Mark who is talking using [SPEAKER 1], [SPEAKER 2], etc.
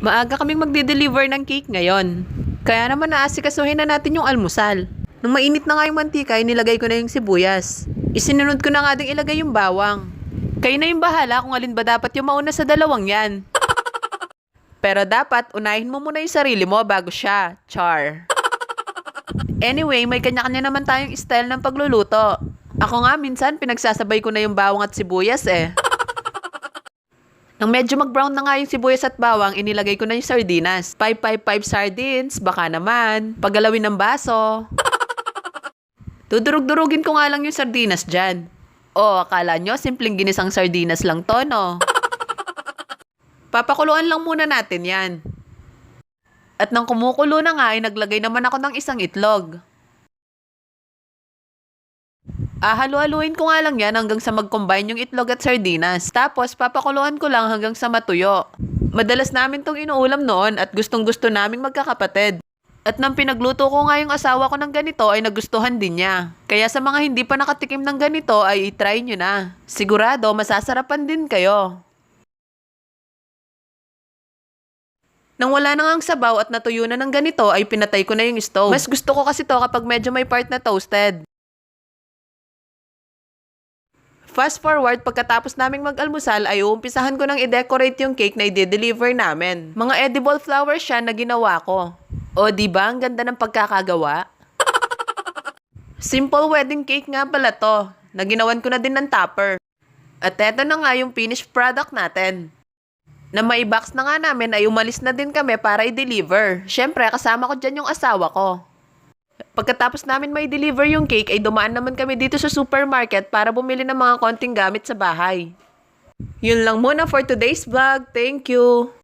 [SPEAKER 1] Maaga kaming magde-deliver ng cake ngayon. Kaya naman naasikasuhin na natin yung almusal. Nung mainit na nga yung mantika, nilagay ko na yung sibuyas. Isinunod ko na nga ding ilagay yung bawang. Kayo na yung bahala kung alin ba dapat yung mauna sa dalawang yan. Pero dapat, unahin mo muna yung sarili mo bago siya. Char. Anyway, may kanya-kanya naman tayong style ng pagluluto. Ako nga minsan, pinagsasabay ko na yung bawang at sibuyas eh. Nang medyo mag-brown na nga yung sibuyas at bawang, inilagay ko na yung sardinas. 555 sardines, baka naman. Paggalawin ng baso. Dudurug-durugin ko nga lang yung sardinas dyan. Oh, akala nyo, simpleng ginisang sardinas lang to, no? Papakuluan lang muna natin yan. At nang kumukulo na nga, ay naglagay naman ako ng isang itlog. Halu-haluin ko nga lang yan hanggang sa mag-combine yung itlog at sardinas. Tapos, papakuluan ko lang hanggang sa matuyo. Madalas namin tong inuulam noon at gustong-gusto naming magkakapatid. At nang pinagluto ko nga yung asawa ko ng ganito ay nagustuhan din niya. Kaya sa mga hindi pa nakatikim ng ganito ay itry nyo na. Sigurado, masasarapan din kayo. Nang wala na ngang sabaw at natuyo na ng ganito ay pinatay ko na yung stove. Mas gusto ko kasi to kapag medyo may part na toasted. Fast forward, pagkatapos naming mag-almusal ay uumpisahan ko nang i-decorate yung cake na i-deliver namin. Mga edible flowers siya na ginawa ko. O diba, ang ganda ng pagkakagawa? Simple wedding cake nga pala to, na ginawan ko na din ng topper. At eto na nga yung finished product natin. Na mai-box na nga namin ay umalis na din kami para i-deliver. Syempre, kasama ko dyan yung asawa ko. Pagkatapos namin may deliver yung cake ay dumaan naman kami dito sa supermarket para bumili ng mga konting gamit sa bahay. Yun lang muna for today's vlog. Thank you!